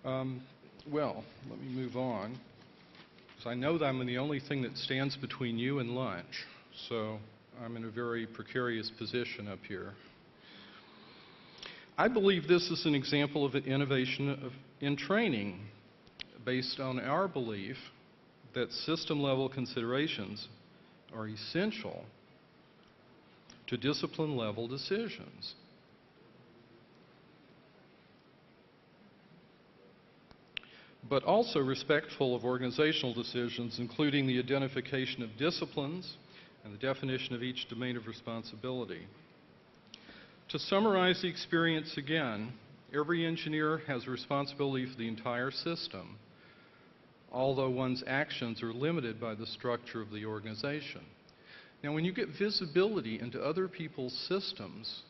Well, let me move on, because I know that I'm the only thing that stands between you and lunch, so I'm in a very precarious position up here. I believe this is an example of an innovation in training based on our belief that system-level considerations are essential to discipline-level decisions. But also respectful of organizational decisions, including the identification of disciplines and the definition of each domain of responsibility. To summarize the experience again, every engineer has responsibility for the entire system, although one's actions are limited by the structure of the organization. Now, when you get visibility into other people's systems,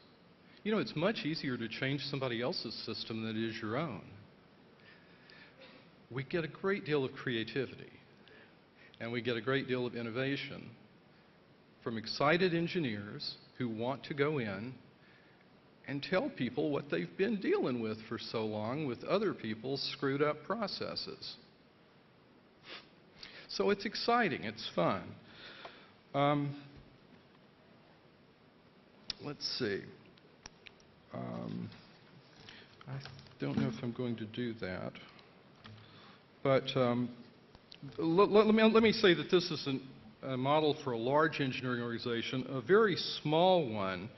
you know, it's much easier to change somebody else's system than it is your own. We get a great deal of creativity, and we get a great deal of innovation from excited engineers who want to go in and tell people what they've been dealing with for so long with other people's screwed up processes. So it's exciting, it's fun. Let's see. I don't know if I'm going to do that. But let me say that this is a model for a large engineering organization. A very small one,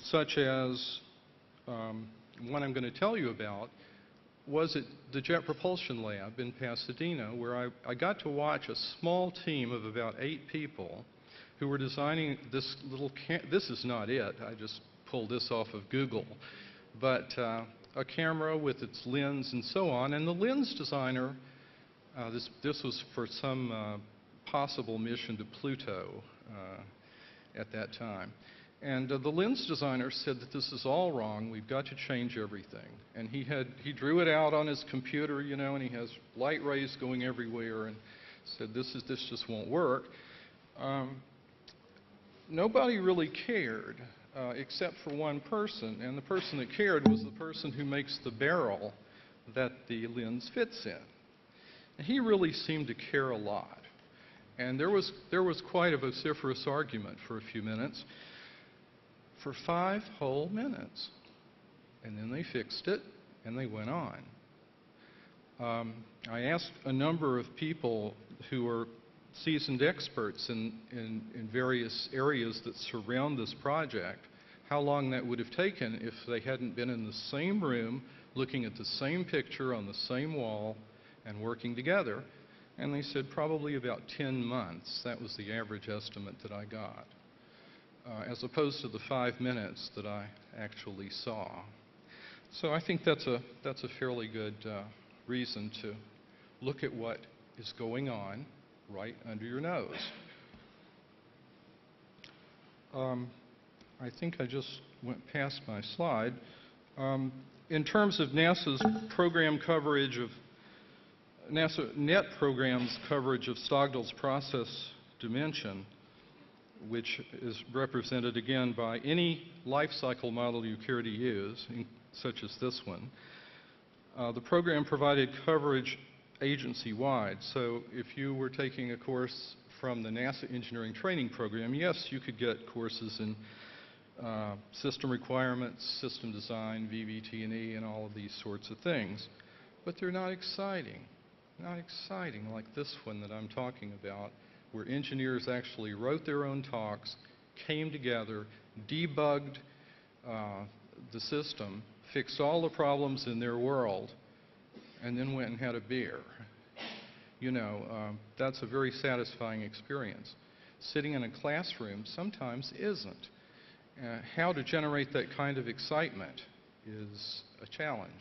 such as one I'm going to tell you about, was at the Jet Propulsion Lab in Pasadena, where I got to watch a small team of about 8 people who were designing this little, this is not it, I just pulled this off of Google, but a camera with its lens and so on. And the lens designer, this was for some possible mission to Pluto at that time. And the lens designer said that this is all wrong, we've got to change everything. And he drew it out on his computer, you know, and he has light rays going everywhere, and said this just won't work. Nobody really cared. Except for one person, and the person that cared was the person who makes the barrel that the lens fits in. And he really seemed to care a lot. And there was quite a vociferous argument for a few minutes, for 5 whole minutes. And then they fixed it, and they went on. I asked a number of people who are seasoned experts in various areas that surround this project how long that would have taken if they hadn't been in the same room, looking at the same picture on the same wall and working together. And they said probably about 10 months. That was the average estimate that I got, as opposed to the 5 minutes that I actually saw. So I think that's a fairly good reason to look at what is going on right under your nose. I think I just went past my slide. In terms of NASA's program coverage of NASA NET program's coverage of Stogdal's process dimension, which is represented again by any life cycle model you care to use, such as this one, the program provided coverage agency-wide. So if you were taking a course from the NASA engineering training program, yes, you could get courses in system requirements, system design, VVT&E, and all of these sorts of things. But they're not exciting. Not exciting like this one that I'm talking about, where engineers actually wrote their own talks, came together, debugged the system, fixed all the problems in their world, and then went and had a beer. You know, that's a very satisfying experience. Sitting in a classroom sometimes isn't. How to generate that kind of excitement is a challenge.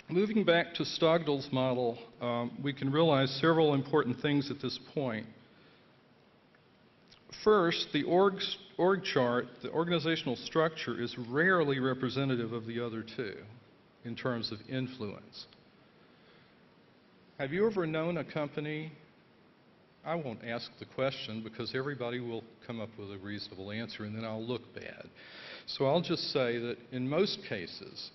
Moving back to Stogdal's model, we can realize several important things at this point. First, the org chart, the organizational structure, is rarely representative of the other two in terms of influence. Have you ever known a company I won't ask the question because everybody will come up with a reasonable answer and then I'll look bad. So I'll just say that in most cases,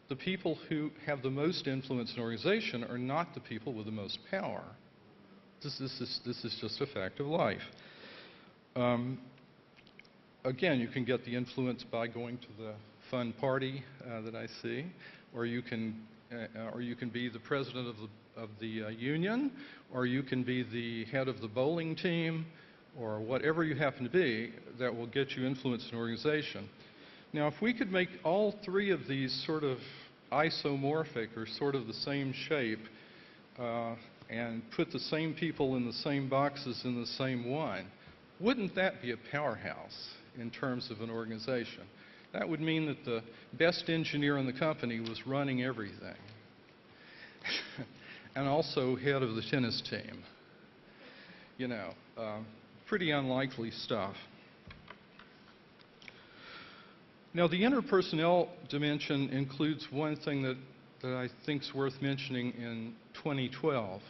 the people who have the most influence in an organization are not the people with the most power. This is just a fact of life. Again, you can get the influence by going to the fun party that I see, or you can be the president of the union, or you can be the head of the bowling team, or whatever you happen to be that will get you influence in an organization. Now, if we could make all three of these sort of isomorphic or sort of the same shape and put the same people in the same boxes in the same one, wouldn't that be a powerhouse in terms of an organization? That would mean that the best engineer in the company was running everything and also head of the tennis team. You know, pretty unlikely stuff. Now, the interpersonnel dimension includes one thing that I think is worth mentioning in 2012.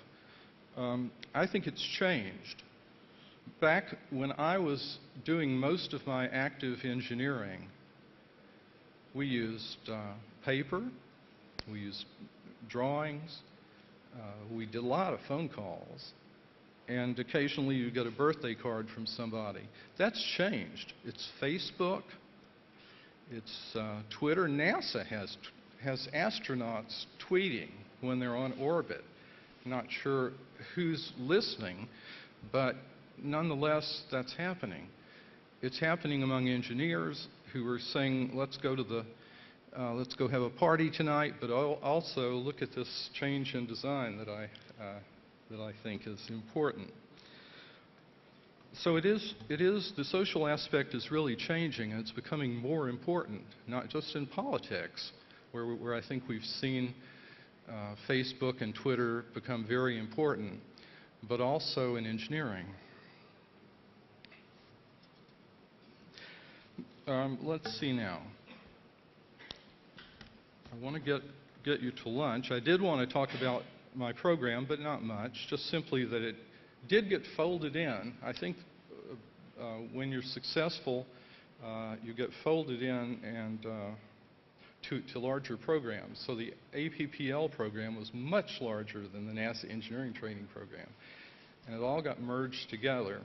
I think it's changed. Back when I was doing most of my active engineering, we used paper, we used drawings, we did a lot of phone calls, and occasionally you get a birthday card from somebody. That's changed. It's Facebook, it's Twitter. NASA has astronauts tweeting when they're on orbit. Not sure who's listening, but nonetheless, that's happening. It's happening among engineers who are saying, let's go have a party tonight, but also look at this change in design that I think is important. So the social aspect is really changing, and it's becoming more important, not just in politics, where I think we've seen Facebook and Twitter become very important, but also in engineering. Let's see now. I want to get you to lunch. I did want to talk about my program, but not much, just simply that it did get folded in. I think when you're successful, you get folded in and to larger programs. So the APPL program was much larger than the NASA Engineering Training Program, and it all got merged together.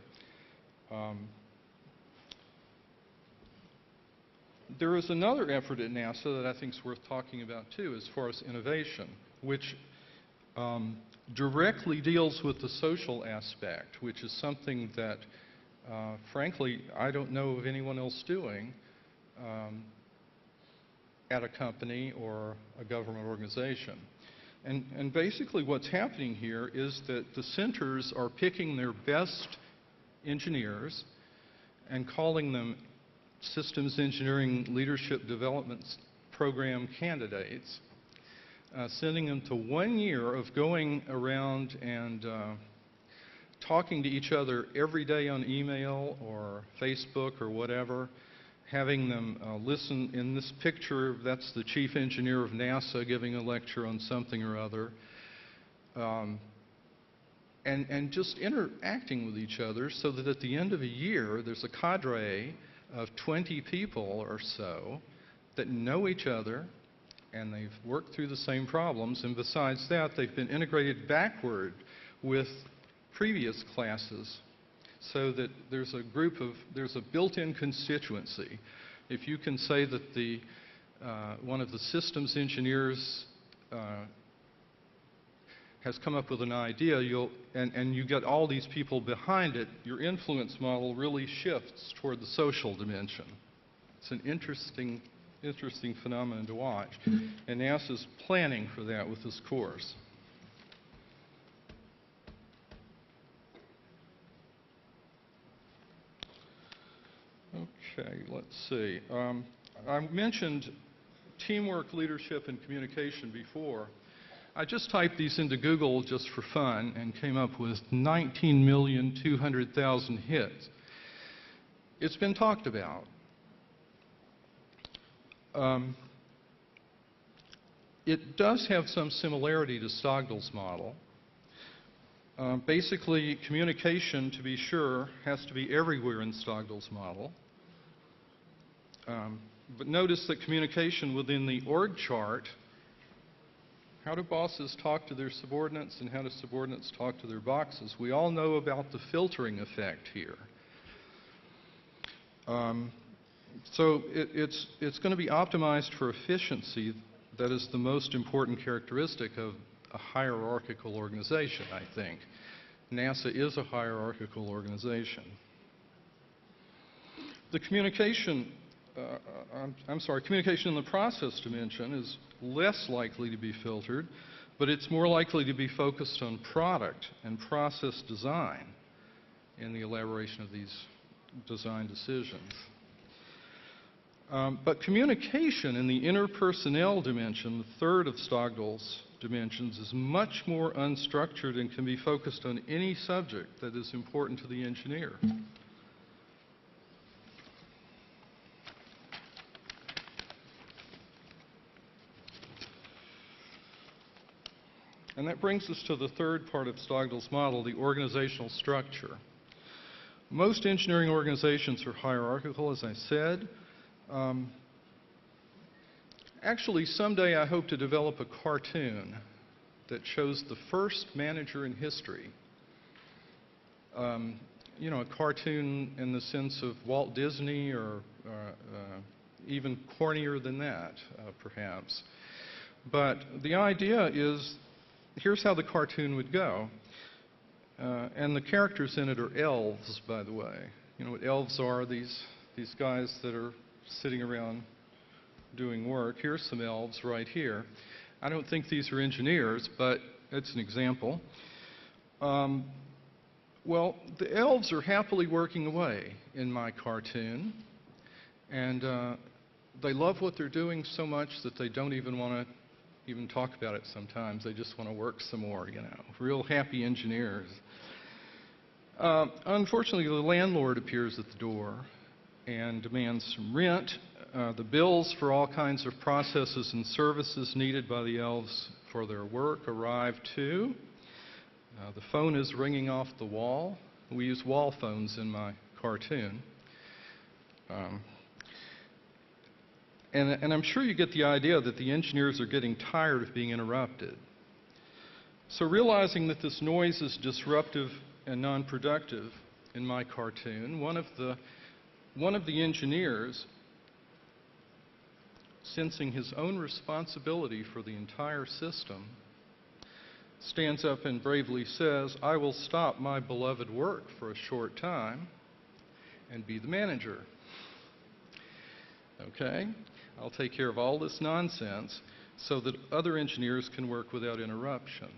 There is another effort at NASA that I think is worth talking about too, as far as innovation, which directly deals with the social aspect, which is something that, frankly, I don't know of anyone else doing at a company or a government organization. And basically what's happening here is that the centers are picking their best engineers and calling them Systems Engineering Leadership Development Program candidates, sending them to 1 year of going around and talking to each other every day on email or Facebook or whatever, having them listen. In this picture, that's the chief engineer of NASA giving a lecture on something or other, and just interacting with each other so that at the end of a year, there's a cadre of 20 people or so that know each other, and they've worked through the same problems, and besides that, they've been integrated backward with previous classes so that there's a built-in constituency. If you can say that one of the systems engineers has come up with an idea, and you get all these people behind it, your influence model really shifts toward the social dimension. It's an interesting phenomenon to watch, and NASA's planning for that with this course. Okay, let's see. I mentioned teamwork, leadership, and communication before. I just typed these into Google just for fun and came up with 19,200,000 hits. It's been talked about. It does have some similarity to Stogdell's model. Basically, communication, to be sure, has to be everywhere in Stogdell's model. But notice that communication within the org chart, how do bosses talk to their subordinates and how do subordinates talk to their bosses? We all know about the filtering effect here. So it's going to be optimized for efficiency. That is the most important characteristic of a hierarchical organization, I think. NASA is a hierarchical organization. The communication in the process dimension is less likely to be filtered, but it's more likely to be focused on product and process design in the elaboration of these design decisions. But communication in the interpersonnel dimension, the third of Stogdell's dimensions, is much more unstructured and can be focused on any subject that is important to the engineer. And that brings us to the third part of Stogdell's model, the organizational structure. Most engineering organizations are hierarchical, as I said. Actually, someday I hope to develop a cartoon that shows the first manager in history. You know, a cartoon in the sense of Walt Disney or even cornier than that, perhaps. But the idea is, here's how the cartoon would go. And the characters in it are elves, by the way. You know what elves are, these guys that are sitting around doing work. Here's some elves right here. I don't think these are engineers, but it's an example. Well, the elves are happily working away in my cartoon, and they love what they're doing so much that they don't even want to even talk about it sometimes. They just want to work some more, you know. Real happy engineers. Unfortunately, the landlord appears at the door and demands some rent. The bills for all kinds of processes and services needed by the elves for their work arrive too. The phone is ringing off the wall. We use wall phones in my cartoon. And I'm sure you get the idea that the engineers are getting tired of being interrupted. So realizing that this noise is disruptive and non-productive in my cartoon, one of the engineers, sensing his own responsibility for the entire system, stands up and bravely says, "I will stop my beloved work for a short time and be the manager. Okay? I'll take care of all this nonsense so that other engineers can work without interruption."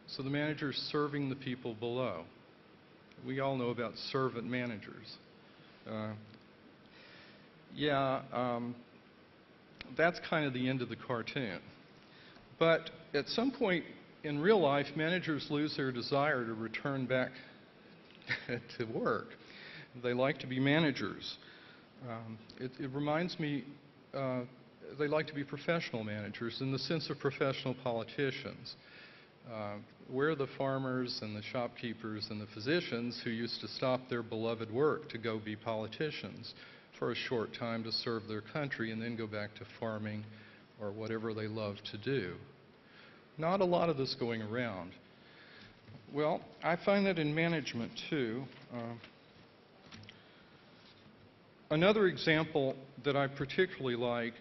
So the manager's serving the people below. We all know about servant managers. That's kind of the end of the cartoon. But at some point in real life, managers lose their desire to return back to work. They like to be managers. It reminds me, they like to be professional managers in the sense of professional politicians. We're the farmers and the shopkeepers and the physicians who used to stop their beloved work to go be politicians for a short time to serve their country and then go back to farming or whatever they love to do. Not a lot of this going around. Well, I find that in management too. Another example that I particularly like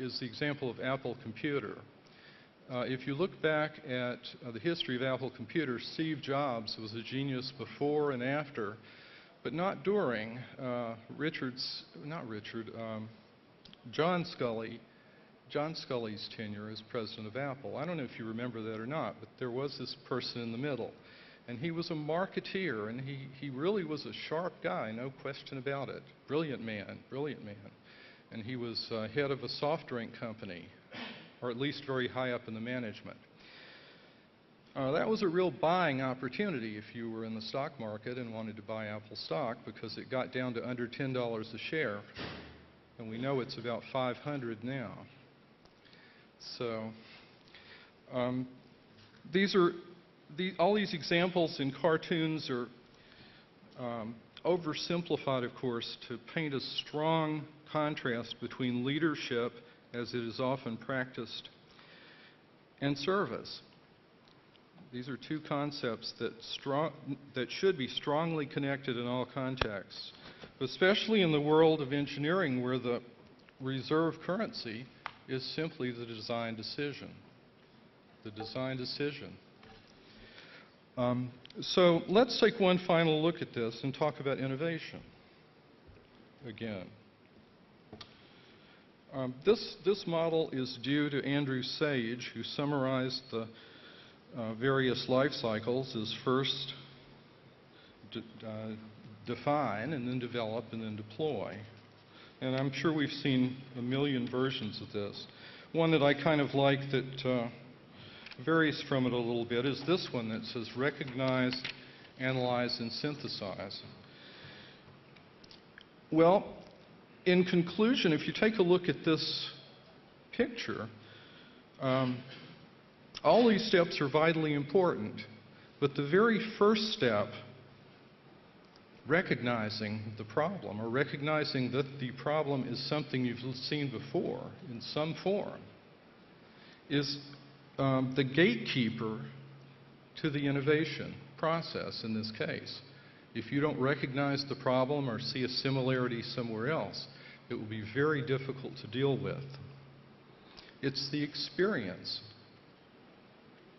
is the example of Apple Computer. If you look back at the history of Apple Computer, Steve Jobs was a genius before and after, but not during John Sculley's tenure as president of Apple. I don't know if you remember that or not, but there was this person in the middle. And he was a marketeer, and he really was a sharp guy, no question about it. Brilliant man, brilliant man. And he was head of a soft drink company, or at least very high up in the management. That was a real buying opportunity if you were in the stock market and wanted to buy Apple stock, because it got down to under $10 a share. And we know it's about $500 now. So these are all these examples in cartoons are oversimplified, of course, to paint a strong contrast between leadership, as it is often practiced, and service. These are two concepts that should be strongly connected in all contexts, especially in the world of engineering, where the reserve currency is simply the design decision. The design decision. So let's take one final look at this and talk about innovation again. This model is due to Andrew Sage, who summarized the various life cycles as first define, and then develop, and then deploy. And I'm sure we've seen a million versions of this. One that I kind of like that varies from it a little bit is this one that says recognize, analyze, and synthesize. Well, in conclusion, if you take a look at this picture, all these steps are vitally important, but the very first step, recognizing the problem, or recognizing that the problem is something you've seen before in some form, is the gatekeeper to the innovation process in this case. If you don't recognize the problem or see a similarity somewhere else, it will be very difficult to deal with. It's the experience.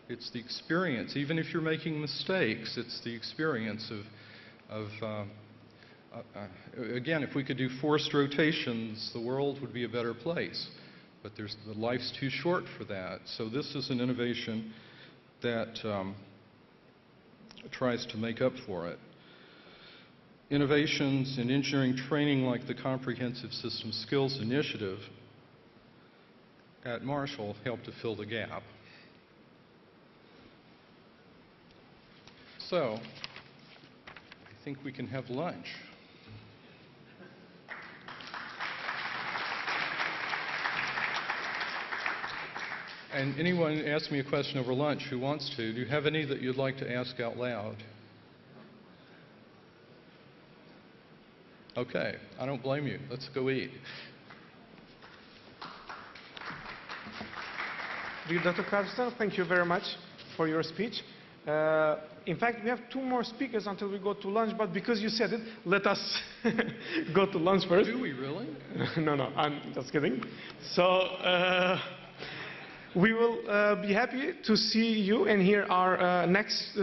It's the experience. Even if you're making mistakes, it's the experience again, if we could do forced rotations, the world would be a better place. But life's too short for that. So this is an innovation that tries to make up for it. Innovations in engineering training like the Comprehensive System Skills Initiative at Marshall help to fill the gap. So, I think we can have lunch. And anyone ask me a question over lunch who wants to, do you have any that you'd like to ask out loud? Okay, I don't blame you. Let's go eat. Dear Dr. Carlson, thank you very much for your speech. In fact, we have two more speakers until we go to lunch, but because you said it, let us go to lunch first. Do we really? No, I'm just kidding. So, we will be happy to see you and hear our next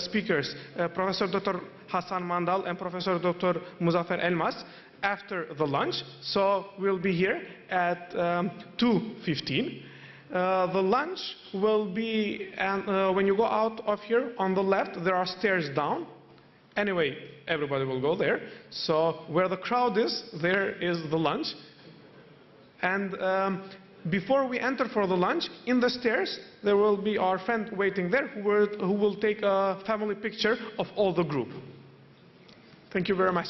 speakers, Professor Dr. Hassan Mandal and Professor Dr. Muzaffer Elmas, after the lunch. So we'll be here at 2:15. The lunch will be, when you go out of here, on the left, there are stairs down. Anyway, everybody will go there. So where the crowd is, there is the lunch. And before we enter for the lunch, in the stairs, there will be our friend waiting there who will take a family picture of all the group. Thank you very much.